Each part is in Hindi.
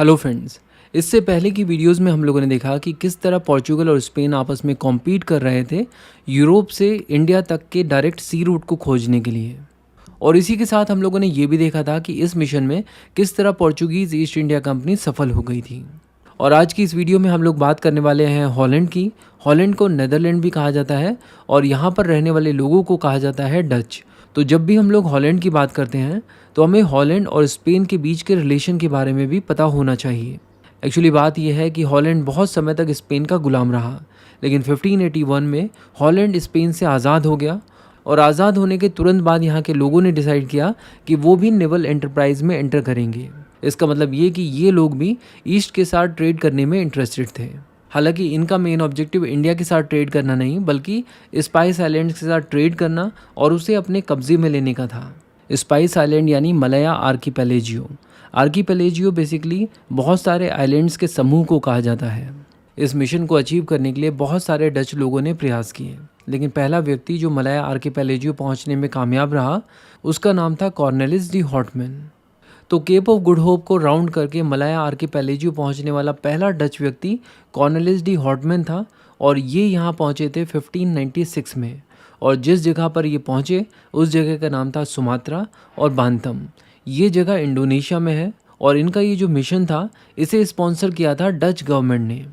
Hello friends. इससे पहले की वीडियोस में हम लोगों ने देखा कि किस तरह पोर्चुगल और स्पेन आपस में कॉम्पीट कर रहे थे यूरोप से इंडिया तक के डायरेक्ट सी रूट को खोजने के लिए। और इसी के साथ हम लोगों ने ये भी देखा था कि इस मिशन में किस तरह पोर्चुगीज़ ईस्ट इंडिया कंपनी सफल हो गई थी। और आज की इस वीडियो में हम लोग बात करने वाले हैं हॉलैंड की। हॉलैंड को नेदरलैंड भी कहा जाता है और यहाँ पर रहने वाले लोगों को कहा जाता है डच। तो जब भी हम लोग हॉलैंड की बात करते हैं तो हमें हॉलैंड और स्पेन के बीच के रिलेशन के बारे में भी पता होना चाहिए। एक्चुअली बात यह है कि हॉलैंड बहुत समय तक स्पेन का गुलाम रहा, लेकिन 1581 में हॉलैंड स्पेन से आज़ाद हो गया और आज़ाद होने के तुरंत बाद यहाँ के लोगों ने डिसाइड किया कि वो भी नेवल एंटरप्राइज में एंटर करेंगे। इसका मतलब ये कि ये लोग भी ईस्ट के साथ ट्रेड करने में इंटरेस्टेड थे। हालांकि इनका मेन ऑब्जेक्टिव इंडिया के साथ ट्रेड करना नहीं बल्कि स्पाइस आइलैंड्स के साथ ट्रेड करना और उसे अपने कब्जे में लेने का था। स्पाइस आइलैंड यानी मलया आर्कीपेलेजियो। आर्कीपेलेजियो बेसिकली बहुत सारे आइलैंड्स के समूह को कहा जाता है। इस मिशन को अचीव करने के लिए बहुत सारे डच लोगों ने प्रयास किए, लेकिन पहला व्यक्ति जो मलया आर्कीपेलेजियो पहुंचने में कामयाब रहा उसका नाम था कॉर्नेलिस डी हॉटमैन। तो केप ऑफ गुड होप को राउंड करके मलाया आर्कीपेलेजियो पहुंचने वाला पहला डच व्यक्ति कॉर्नेलिस डी हॉटमैन था और ये यहाँ पहुँचे थे 1596 में। और जिस जगह पर ये पहुँचे उस जगह का नाम था सुमात्रा और बांतम। ये जगह इंडोनेशिया में है और इनका ये जो मिशन था इसे स्पॉन्सर किया था डच गवर्नमेंट ने।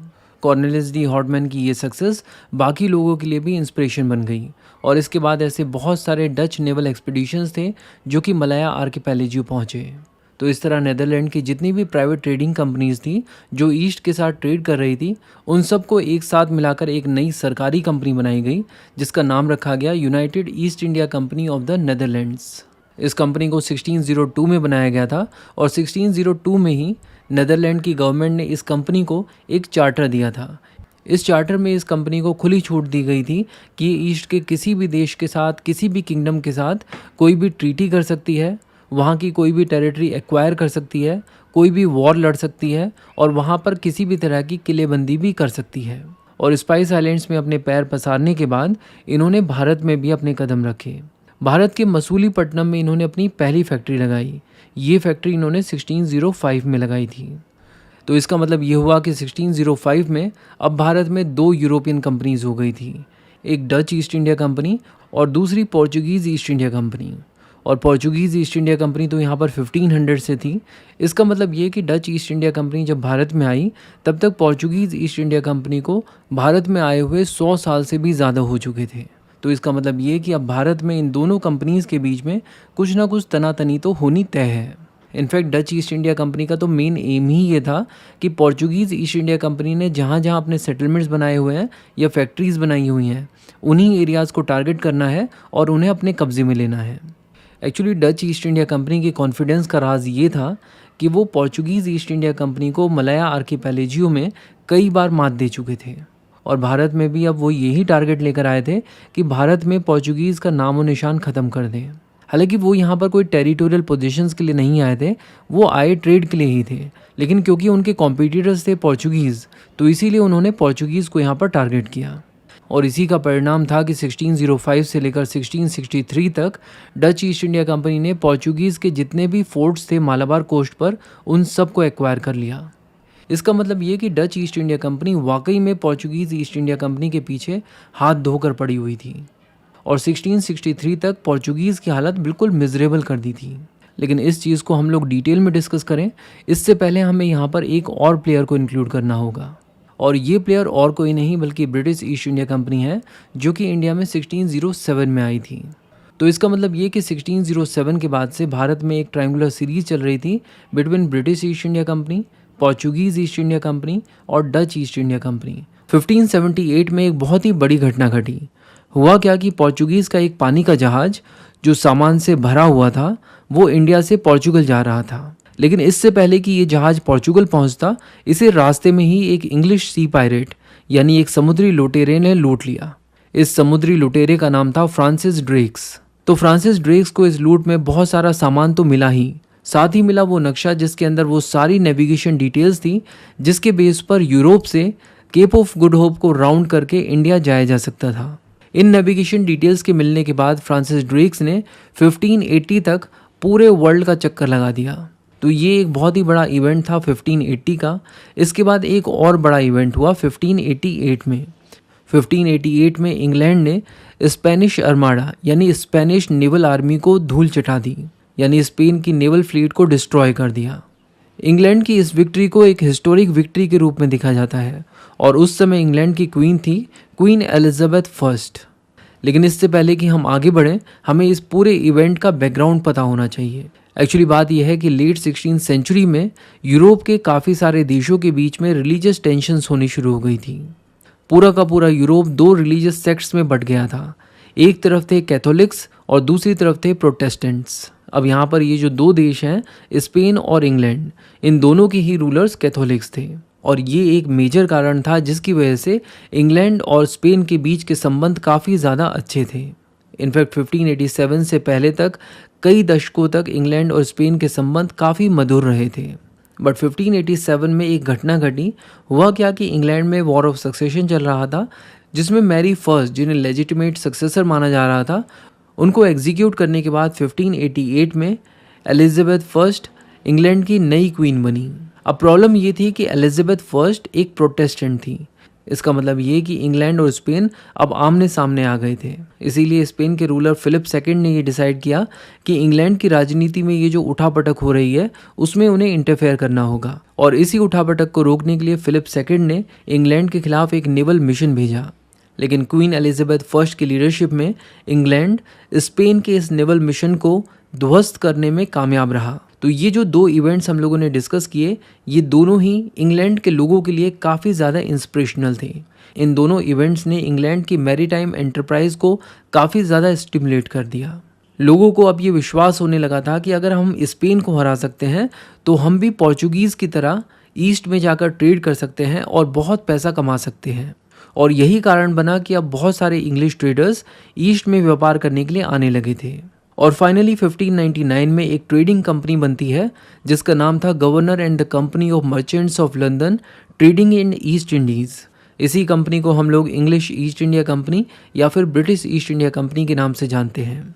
कॉर्नेलिस डी हॉटमैन की ये सक्सेस बाकी लोगों के लिए भी इंस्पिरेशन बन गई और इसके बाद ऐसे बहुत सारे डच नेवल एक्सपीडिशंस थे जो कि मलाया आर्कीपेलेजियो पहुँचे। तो इस तरह नेदरलैंड की जितनी भी प्राइवेट ट्रेडिंग कंपनीज थी जो ईस्ट के साथ ट्रेड कर रही थी उन सबको एक साथ मिलाकर एक नई सरकारी कंपनी बनाई गई जिसका नाम रखा गया United east India company of the Netherlands. इस कंपनी को 1602 में बनाया गया था और 1602 में ही नेदरलैंड की गवर्नमेंट ने इस कंपनी को एक चार्टर दिया था। इस चार्टर में इस कंपनी को खुली छूट दी गई थी कि ईस्ट के किसी भी देश के साथ, किसी भी किंगडम के साथ कोई भी ट्रीटी कर सकती है, वहाँ की कोई भी टेरिटरी एक्वायर कर सकती है, कोई भी वॉर लड़ सकती है और वहाँ पर किसी भी तरह की किलेबंदी भी कर सकती है। और स्पाइस आइलैंड्स में अपने पैर पसारने के बाद इन्होंने भारत में भी अपने कदम रखे। भारत के मसूलीपट्टनम में इन्होंने अपनी पहली फैक्ट्री लगाई। ये फैक्ट्री इन्होंने 1605 में लगाई थी। तो इसका मतलब ये हुआ कि 1605 में अब भारत में दो यूरोपियन कंपनीज हो गई थी, एक डच ईस्ट इंडिया कंपनी और दूसरी पोर्चुगीज़ ईस्ट इंडिया कंपनी। और पोर्चुगीज़ ईस्ट इंडिया कंपनी तो यहाँ पर 1500 से थी। इसका मतलब ये कि डच ईस्ट इंडिया कंपनी जब भारत में आई तब तक पोर्चुगीज़ ईस्ट इंडिया कंपनी को भारत में आए हुए 100 साल से भी ज़्यादा हो चुके थे। तो इसका मतलब ये कि अब भारत में इन दोनों कंपनीज़ के बीच में कुछ ना कुछ तनातनी तो होनी तय है। In fact Dutch east India Company का तो मेन एम ही ये था कि पोर्चुगीज़ ईस्ट इंडिया कंपनी ने जहाँ जहाँ अपने सेटलमेंट्स बनाए हुए हैं या फैक्ट्रीज़ बनाई हुई हैं उन्हीं एरियाज़ को टारगेट करना है और उन्हें अपने कब्जे में लेना है। Actually Dutch east India company के कॉन्फिडेंस का राज ये था कि वो पोर्चुगीज़ ईस्ट इंडिया कंपनी को मलाया आर्कीपेलेजियो में कई बार मात दे चुके थे और भारत में भी अब वो यही टारगेट लेकर आए थे कि भारत में पोर्चुगीज़ का नामो निशान ख़त्म कर दें। हालांकि वो यहाँ पर कोई टेरिटोरियल पोजीशंस के लिए नहीं आए थे, वो आए ट्रेड के लिए ही थे, लेकिन क्योंकि उनके कॉम्पिटिटर्स थे पोर्चुगीज़ तो इसीलिए उन्होंने पोर्चुगीज़ को यहाँ पर टारगेट किया। और इसी का परिणाम था कि 1605 से लेकर 1663 तक डच ईस्ट इंडिया कंपनी ने पोर्चुगीज़ के जितने भी फोर्ट्स थे मालाबार कोस्ट पर उन सब को एक्वायर कर लिया। इसका मतलब ये कि डच ईस्ट इंडिया कंपनी वाकई में पोर्चुगीज़ ईस्ट इंडिया कंपनी के पीछे हाथ धोकर पड़ी हुई थी और 1663 तक पोर्चुगीज़ की हालत बिल्कुल मिजरेबल कर दी थी। लेकिन इस चीज़ को हम लोग डिटेल में डिस्कस करें इससे पहले हमें यहाँ पर एक और प्लेयर को इंक्लूड करना होगा और ये प्लेयर और कोई नहीं बल्कि ब्रिटिश ईस्ट इंडिया कंपनी है जो कि इंडिया में 1607 में आई थी। तो इसका मतलब ये कि 1607 के बाद से भारत में एक ट्रायंगुलर सीरीज चल रही थी between British East India company, Portuguese east India company और डच ईस्ट इंडिया कंपनी। 1578 में एक बहुत ही बड़ी घटना घटी। हुआ क्या कि पोर्चुगीज़ का एक पानी का जहाज़ जो सामान से भरा हुआ था वो इंडिया से पोर्चुगल जा रहा था, लेकिन इससे पहले कि ये जहाज़ पोर्चुगल पहुंचता इसे रास्ते में ही एक इंग्लिश सी पायरेट यानी एक समुद्री लुटेरे ने लूट लिया। इस समुद्री लुटेरे का नाम था फ्रांसिस ड्रेक्स। तो फ्रांसिस ड्रेक्स को इस लूट में बहुत सारा सामान तो मिला ही, साथ ही मिला वो नक्शा जिसके अंदर वो सारी नेविगेशन डिटेल्स थी जिसके बेस पर यूरोप से केप ऑफ गुड होप को राउंड करके इंडिया जाया जा सकता था। इन नेविगेशन डिटेल्स के मिलने के बाद फ्रांसिस ड्रेक्स ने 1580 तक पूरे वर्ल्ड का चक्कर लगा दिया। तो ये एक बहुत ही बड़ा इवेंट था 1580 का। इसके बाद एक और बड़ा इवेंट हुआ 1588 में। 1588 में इंग्लैंड ने स्पेनिश आर्माडा यानी स्पेनिश नेवल आर्मी को धूल चटा दी, यानी स्पेन की नेवल फ्लीट को डिस्ट्रॉय कर दिया। इंग्लैंड की इस विक्ट्री को एक हिस्टोरिक विक्ट्री के रूप में देखा जाता है और उस समय इंग्लैंड की क्वीन थी क्वीन एलिजाबेथ फर्स्ट। लेकिन इससे पहले कि हम आगे बढ़ें, हमें इस पूरे इवेंट का बैकग्राउंड पता होना चाहिए। एक्चुअली बात यह है कि लेट 16th सेंचुरी में यूरोप के काफ़ी सारे देशों के बीच में रिलीजियस टेंशन्स होनी शुरू हो गई थी। पूरा का पूरा यूरोप दो रिलीजियस सेक्ट्स में बंट गया था। एक तरफ थे कैथोलिक्स और दूसरी तरफ थे प्रोटेस्टेंट्स। अब यहाँ पर ये जो दो देश हैं, स्पेन और इंग्लैंड, इन दोनों के ही रूलर्स कैथोलिक्स थे और ये एक मेजर कारण था जिसकी वजह से इंग्लैंड और स्पेन के बीच के संबंध काफ़ी ज़्यादा अच्छे थे। इनफैक्ट 1587 से पहले तक कई दशकों तक इंग्लैंड और स्पेन के संबंध काफ़ी मधुर रहे थे। बट 1587 में एक घटना घटी। हुआ क्या कि इंग्लैंड में वॉर ऑफ सक्सेशन चल रहा था, जिसमें मैरी फर्स्ट, जिन्हें लेजिटिमेट सक्सेसर माना जा रहा था, उनको एग्जीक्यूट करने के बाद 1588 में एलिजाबेथ फर्स्ट इंग्लैंड की नई क्वीन बनी। अब प्रॉब्लम ये थी कि एलिजाबेथ फर्स्ट एक प्रोटेस्टेंट थी। इसका मतलब ये कि इंग्लैंड और स्पेन अब आमने सामने आ गए थे। इसीलिए स्पेन के रूलर फिलिप सेकंड ने ये डिसाइड किया कि इंग्लैंड की राजनीति में ये जो उठापटक हो रही है उसमें उन्हें इंटरफेयर करना होगा। और इसी उठापटक को रोकने के लिए फिलिप सेकंड ने इंग्लैंड के खिलाफ एक नेवल मिशन भेजा। लेकिन क्वीन एलिजाबेथ फर्स्ट की लीडरशिप में इंग्लैंड स्पेन के इस नेवल मिशन को ध्वस्त करने में कामयाब रहा। तो ये जो दो इवेंट्स हम लोगों ने डिस्कस किए, ये दोनों ही इंग्लैंड के लोगों के लिए काफ़ी ज़्यादा इंस्पिरेशनल थे। इन दोनों इवेंट्स ने इंग्लैंड की मैरीटाइम एंटरप्राइज को काफ़ी ज़्यादा स्टिमुलेट कर दिया। लोगों को अब ये विश्वास होने लगा था कि अगर हम स्पेन को हरा सकते हैं तो हम भी पोर्चुगीज़ की तरह ईस्ट में जाकर ट्रेड कर सकते हैं और बहुत पैसा कमा सकते हैं। और यही कारण बना कि अब बहुत सारे इंग्लिश ट्रेडर्स ईस्ट में व्यापार करने के लिए आने लगे थे। और फाइनली 1599 में एक ट्रेडिंग कंपनी बनती है जिसका नाम था governor and the company of merchants of London trading in east Indies. इसी कंपनी को हम लोग इंग्लिश ईस्ट इंडिया कंपनी या फिर ब्रिटिश ईस्ट इंडिया कंपनी के नाम से जानते हैं।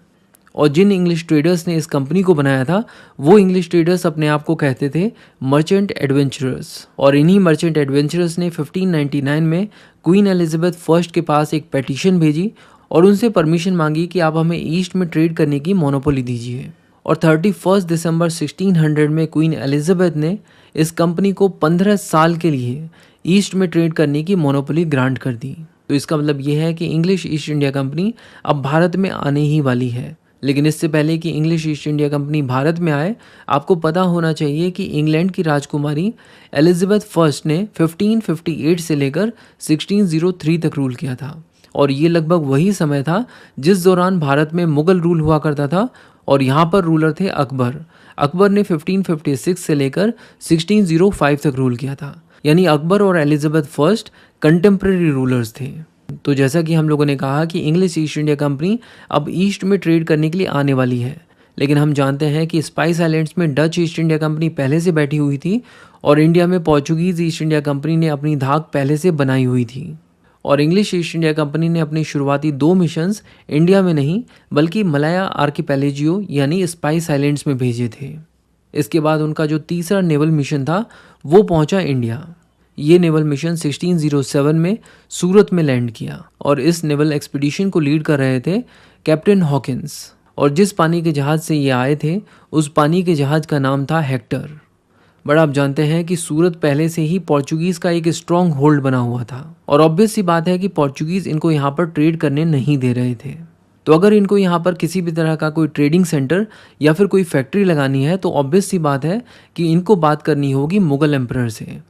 और जिन इंग्लिश ट्रेडर्स ने इस कंपनी को बनाया था वो इंग्लिश ट्रेडर्स अपने आप को कहते थे मर्चेंट एडवेंचरर्स। और इन्हीं मर्चेंट एडवेंचरर्स ने 1599 में क्वीन एलिजाबेथ फर्स्ट के पास एक पेटिशन भेजी और उनसे परमिशन मांगी कि आप हमें ईस्ट में ट्रेड करने की मोनोपोली दीजिए। और 31 दिसंबर 1600 में क्वीन एलिजाबेथ ने इस कंपनी को 15 साल के लिए ईस्ट में ट्रेड करने की मोनोपोली ग्रांट कर दी। तो इसका मतलब ये है कि इंग्लिश ईस्ट इंडिया कंपनी अब भारत में आने ही वाली है। लेकिन इससे पहले कि English east India company Bharat में आए, आपको पता होना चाहिए कि इंग्लैंड की राजकुमारी एलिजाबेथ फर्स्ट ने 1558 से लेकर 1603 तक रूल किया था। और ये लगभग वही समय था जिस दौरान भारत में मुगल रूल हुआ करता था और यहाँ पर रूलर थे अकबर। अकबर ने 1556 से लेकर 1605 तक रूल किया था। यानी अकबर और एलिजाबेथ फर्स्ट कंटेम्प्रेरी रूलर्स थे। तो जैसा कि हम लोगों ने कहा कि इंग्लिश ईस्ट इंडिया कंपनी अब ईस्ट में ट्रेड करने के लिए आने वाली है। लेकिन हम जानते हैं कि स्पाइस आइलैंड्स में डच ईस्ट इंडिया कंपनी पहले से बैठी हुई थी और इंडिया में पोर्चुगीज़ ईस्ट इंडिया कंपनी ने अपनी धाक पहले से बनाई हुई थी। और इंग्लिश ईस्ट इंडिया कंपनी ने अपनी शुरुआती 2 मिशंस इंडिया में नहीं बल्कि मलाया आर्किपेलेजियो यानी स्पाइस आइलैंड्स में भेजे थे। इसके बाद उनका जो तीसरा नेवल मिशन था वो पहुंचा इंडिया। ये नेवल मिशन 1607 में सूरत में लैंड किया और इस नेवल एक्सपीडिशन को लीड कर रहे थे कैप्टन हॉकिंस। और जिस पानी के जहाज़ से ये आए थे उस पानी के जहाज़ का नाम था हेक्टर। बट आप जानते हैं कि सूरत पहले से ही पोर्चुगीज़ का एक स्ट्रॉन्ग होल्ड बना हुआ था और ऑब्वियस सी बात है कि पोर्चुगीज़ इनको यहाँ पर ट्रेड करने नहीं दे रहे थे। तो अगर इनको यहाँ पर किसी भी तरह का कोई ट्रेडिंग सेंटर या फिर कोई फैक्ट्री लगानी है तो ऑब्वियस सी बात है कि इनको बात करनी होगी मुगल एम्परर से।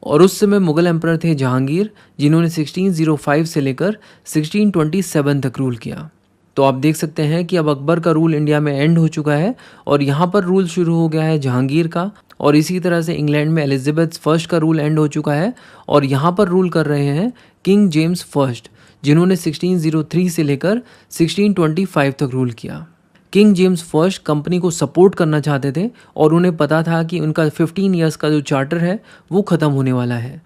और उस समय मुगल एम्परर थे जहांगीर, जिन्होंने 1605 से लेकर 1627 तक रूल किया। तो आप देख सकते हैं कि अब अकबर का रूल इंडिया में एंड हो चुका है और यहाँ पर रूल शुरू हो गया है जहांगीर का। और इसी तरह से इंग्लैंड में एलिजाबेथ फर्स्ट का रूल एंड हो चुका है और यहाँ पर रूल कर रहे हैं किंग जेम्स फर्स्ट, जिन्होंने 1603 से लेकर 1625 तक रूल किया। किंग जेम्स फर्स्ट कंपनी को सपोर्ट करना चाहते थे और उन्हें पता था कि उनका 15 ईयर्स का जो चार्टर है वो ख़त्म होने वाला है।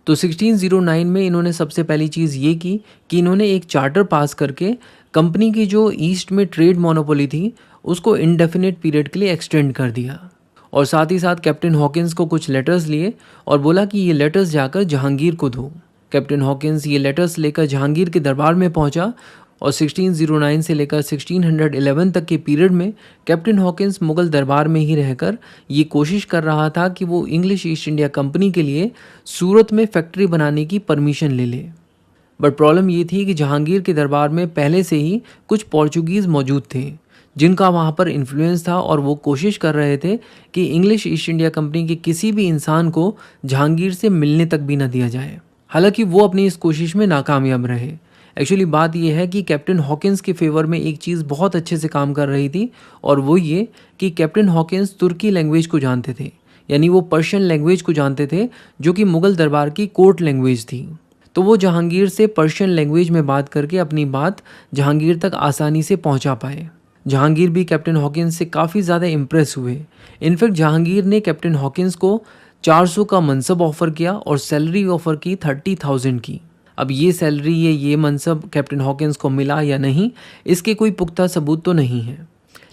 तो 1609 में इन्होंने सबसे पहली चीज़ ये की कि इन्होंने एक चार्टर पास करके कंपनी की जो ईस्ट में ट्रेड मोनोपोली थी उसको इंडेफिनिट पीरियड के लिए एक्सटेंड कर दिया। और साथ ही साथ कैप्टन हॉकिंस को कुछ लेटर्स लिए और बोला कि ये लेटर्स जाकर जहांगीर को दो। कैप्टन हॉकिंस ये लेटर्स लेकर जहांगीर के दरबार में पहुंचा और 1609 से लेकर 1611 तक के पीरियड में कैप्टन हॉकिंस मुगल दरबार में ही रहकर ये कोशिश कर रहा था कि वो इंग्लिश ईस्ट इंडिया कंपनी के लिए सूरत में फैक्ट्री बनाने की परमिशन ले ले। बट प्रॉब्लम ये थी कि जहांगीर के दरबार में पहले से ही कुछ पोर्चुगीज़ मौजूद थे जिनका वहाँ पर इन्फ्लुएंस था और वो कोशिश कर रहे थे कि इंग्लिश ईस्ट इंडिया कंपनी के किसी भी इंसान को जहांगीर से मिलने तक भी न दिया जाए। हालांकि वो अपनी इस कोशिश में नाकामयाब रहे। एक्चुअली बात यह है कि कैप्टन हॉकिंस के फेवर में एक चीज़ बहुत अच्छे से काम कर रही थी और वो ये कि कैप्टन हॉकिंस तुर्की लैंग्वेज को जानते थे, यानी वो पर्शियन लैंग्वेज को जानते थे जो कि मुग़ल दरबार की कोर्ट लैंग्वेज थी। तो वो जहांगीर से पर्शियन लैंग्वेज में बात करके अपनी बात जहांगीर तक आसानी से पहुंचा पाए। जहांगीर भी कैप्टन हॉकिंस से काफ़ी ज़्यादा इम्प्रेस हुए। इनफैक्ट जहांगीर ने कैप्टन हॉकिंस को 400 का मनसब ऑफ़र किया और सैलरी ऑफ़र की 30,000 की। अब ये सैलरी ये मनसब कैप्टन हॉकिंस को मिला या नहीं, इसके कोई पुख्ता सबूत तो नहीं है,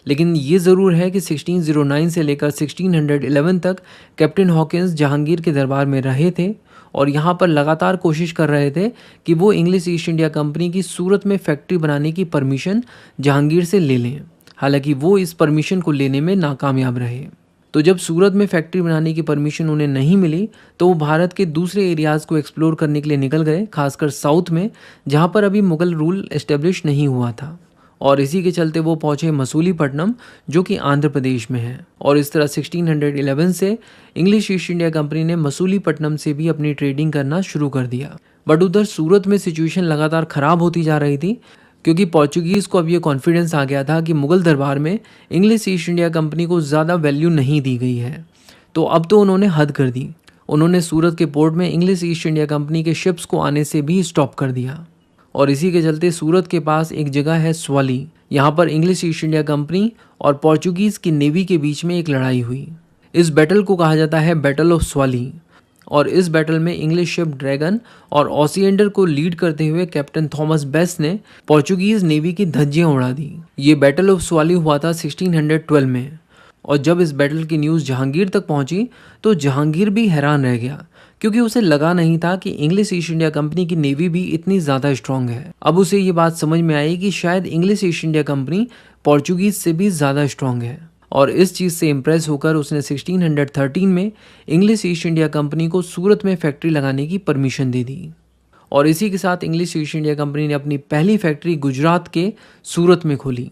लेकिन ये ज़रूर है कि 1609 से लेकर 1611 तक कैप्टन हॉकिंस जहांगीर के दरबार में रहे थे और यहाँ पर लगातार कोशिश कर रहे थे कि वो इंग्लिश ईस्ट इंडिया कंपनी की सूरत में फैक्ट्री बनाने की परमिशन जहांगीर से ले लें। हालांकि वो इस परमिशन को लेने में नाकामयाब रहे। तो जब सूरत में फैक्ट्री बनाने की परमिशन उन्हें नहीं मिली तो वो भारत के दूसरे एरियाज़ को एक्सप्लोर करने के लिए निकल गए, खासकर साउथ में जहाँ पर अभी मुग़ल रूल एस्टेब्लिश नहीं हुआ था। और इसी के चलते वो पहुँचे मसूलीपट्टनम जो कि आंध्र प्रदेश में है। और इस तरह 1611 से इंग्लिश ईस्ट इंडिया कंपनी ने मसूलीपट्टनम से भी अपनी ट्रेडिंग करना शुरू कर दिया। बट उधर सूरत में सिचुएशन लगातार ख़राब होती जा रही थी क्योंकि पोर्चुगीज़ को अब ये कॉन्फिडेंस आ गया था कि मुग़ल दरबार में इंग्लिश ईस्ट इंडिया कंपनी को ज़्यादा वैल्यू नहीं दी गई है। तो अब तो उन्होंने हद कर दी। उन्होंने सूरत के पोर्ट में इंग्लिश ईस्ट इंडिया कंपनी के शिप्स को आने से भी स्टॉप कर दिया। और इसी के चलते सूरत के पास एक जगह है स्वाली, यहाँ पर इंग्लिश ईस्ट इंडिया कंपनी और पोर्चुगीज़ की नेवी के बीच में एक लड़ाई हुई। इस बैटल को कहा जाता है बैटल ऑफ स्वाली। और इस बैटल में इंग्लिश शिप ड्रैगन और ऑसिएंडर को लीड करते हुए कैप्टन थॉमस बेस्ट ने पोर्चुगीज़ नेवी की धज्जियां उड़ा दी। ये बैटल ऑफ स्वाली हुआ था 1612 में। और जब इस बैटल की न्यूज़ जहांगीर तक पहुंची तो जहांगीर भी हैरान रह गया क्योंकि उसे लगा नहीं था कि इंग्लिश ईस्ट इंडिया कंपनी की नेवी भी इतनी ज़्यादा स्ट्रांग है। अब उसे ये बात समझ में आई कि शायद English east India company Portuguese से भी ज़्यादा स्ट्रांग है। और इस चीज़ से इम्प्रेस होकर उसने 1613 में इंग्लिश ईस्ट इंडिया कंपनी को सूरत में फैक्ट्री लगाने की परमिशन दे दी। और इसी के साथ इंग्लिश ईस्ट इंडिया कंपनी ने अपनी पहली फैक्ट्री गुजरात के सूरत में खोली।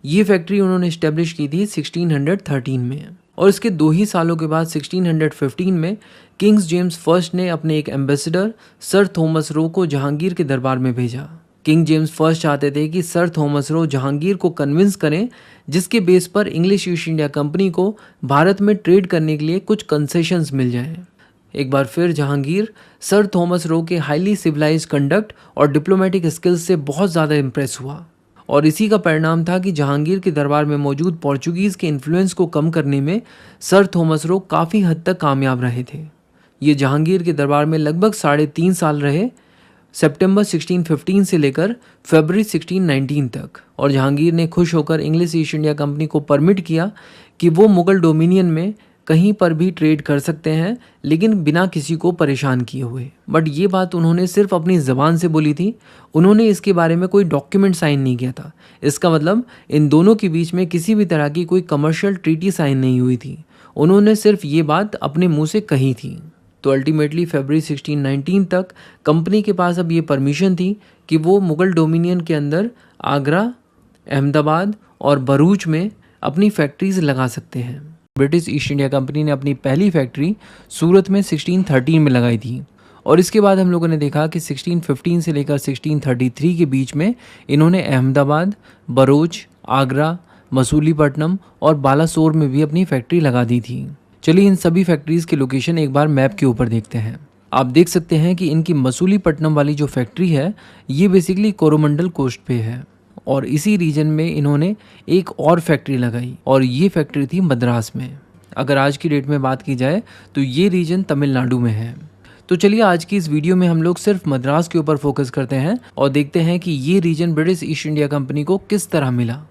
ये फैक्ट्री उन्होंने इस्टेब्लिश की थी 1613 में। और इसके 2 ही सालों के बाद 1615 में किंग्स जेम्स फर्स्ट ने अपने एक एम्बेसडर सर थॉमस रो को जहांगीर के दरबार में भेजा। किंग जेम्स फर्स्ट चाहते थे कि सर थॉमस रो जहांगीर को कन्विंस करें जिसके बेस पर इंग्लिश ईस्ट इंडिया कंपनी को भारत में ट्रेड करने के लिए कुछ कंसेशंस मिल जाएं। एक बार फिर जहांगीर सर थॉमस रो के हाईली सिविलाइज्ड कंडक्ट और डिप्लोमेटिक स्किल्स से बहुत ज़्यादा इम्प्रेस हुआ। और इसी का परिणाम था कि जहांगीर के दरबार में मौजूद पोर्चुगीज़ के इन्फ्लुएंस को कम करने में सर थॉमस रो काफ़ी हद तक कामयाब रहे थे। ये जहांगीर के दरबार में लगभग 3.5 साल रहे, सितंबर 1615 से लेकर फरवरी 1619 तक। और जहांगीर ने खुश होकर इंग्लिश ईस्ट इंडिया कंपनी को परमिट किया कि वो मुग़ल डोमिनियन में कहीं पर भी ट्रेड कर सकते हैं, लेकिन बिना किसी को परेशान किए हुए। बट ये बात उन्होंने सिर्फ अपनी ज़बान से बोली थी, उन्होंने इसके बारे में कोई डॉक्यूमेंट साइन नहीं किया था। इसका मतलब इन दोनों के बीच में किसी भी तरह की कोई कमर्शियल ट्रीटी साइन नहीं हुई थी। उन्होंने सिर्फ ये बात अपने मुंह से कही थी। तो अल्टीमेटली फरवरी 1619 तक कंपनी के पास अब ये परमिशन थी कि वो मुग़ल डोमिनियन के अंदर आगरा, अहमदाबाद और भरूच में अपनी फैक्ट्रीज लगा सकते हैं। ब्रिटिश ईस्ट इंडिया कंपनी ने अपनी पहली फैक्ट्री सूरत में 1613 में लगाई थी। और इसके बाद हम लोगों ने देखा कि 1615 से लेकर 1633 के बीच में इन्होंने अहमदाबाद, भरूच, आगरा, मसूलीपट्टनम और बालासोर में भी अपनी फैक्ट्री लगा दी थी। चलिए इन सभी फैक्ट्रीज़ के लोकेशन एक बार मैप के ऊपर देखते हैं। आप देख सकते हैं कि इनकी मसूलीपट्टनम वाली जो फैक्ट्री है ये बेसिकली कोरोमंडल कोस्ट पे है और इसी रीजन में इन्होंने एक और फैक्ट्री लगाई और ये फैक्ट्री थी मद्रास में। अगर आज की डेट में बात की जाए तो ये रीजन तमिलनाडु में है। तो चलिए आज की इस वीडियो में हम लोग सिर्फ मद्रास के ऊपर फोकस करते हैं और देखते हैं कि ये region British East India Company को किस तरह मिला।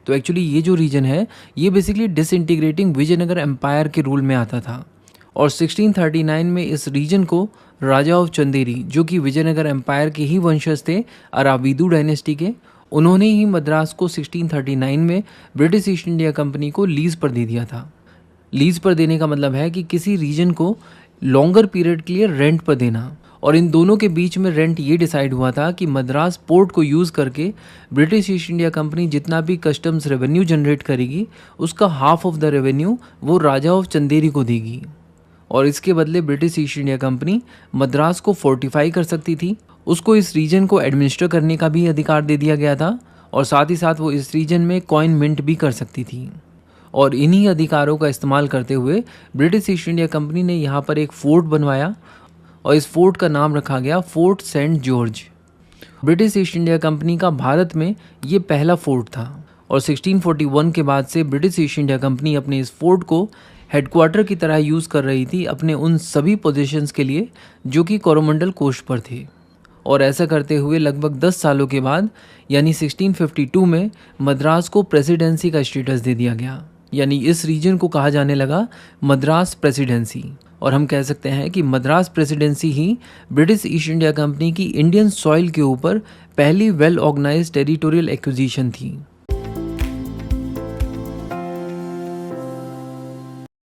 तो एक्चुअली ये जो रीजन है ये बेसिकली डिसइंटीग्रेटिंग विजयनगर एम्पायर के रूल में आता था। और 1639 में इस रीजन को राजा ऑफ चंदेरी, जो कि विजयनगर एम्पायर के ही वंशज थे अराविदु डायनेस्टी के, उन्होंने ही मद्रास को 1639 में ब्रिटिश ईस्ट इंडिया कंपनी को लीज पर दे दिया था। लीज पर देने का मतलब है कि किसी रीजन को लॉन्गर पीरियड के लिए रेंट पर देना। और इन दोनों के बीच में रेंट ये डिसाइड हुआ था कि मद्रास पोर्ट को यूज़ करके ब्रिटिश ईस्ट इंडिया कंपनी जितना भी कस्टम्स रेवेन्यू जनरेट करेगी उसका हाफ ऑफ द रेवेन्यू वो राजा ऑफ चंदेरी को देगी। और इसके बदले British East India company Madras को फोर्टिफाई कर सकती थी, उसको इस रीजन को एडमिनिस्टर करने का भी अधिकार दे दिया गया था, और साथ ही साथ वो इस रीजन में कॉइन मिंट भी कर सकती थी। और इन्हीं अधिकारों का इस्तेमाल करते हुए ब्रिटिश ईस्ट इंडिया कंपनी ने यहाँ पर एक फोर्ट बनवाया और इस फोर्ट का नाम रखा गया Fort Saint George. British East India Company का भारत में ये पहला फोर्ट था। और 1641 के बाद से ब्रिटिश ईस्ट इंडिया कंपनी अपने इस फोर्ट को हेडक्वार्टर की तरह यूज़ कर रही थी अपने उन सभी पोजीशंस के लिए जो कि कोरोमंडल कोस्ट पर थे। और ऐसा करते हुए लगभग 10 सालों के बाद यानी 1652 में मद्रास को प्रेसिडेंसी का स्टेटस दे दिया गया, यानी इस रीजन को कहा जाने लगा मद्रास प्रेसिडेंसी। और हम कह सकते हैं कि मद्रास प्रेसिडेंसी ही ब्रिटिश ईस्ट इंडिया कंपनी की इंडियन सॉइल के ऊपर पहली वेल ऑर्गेनाइज्ड टेरिटोरियल एक्विजिशन थी।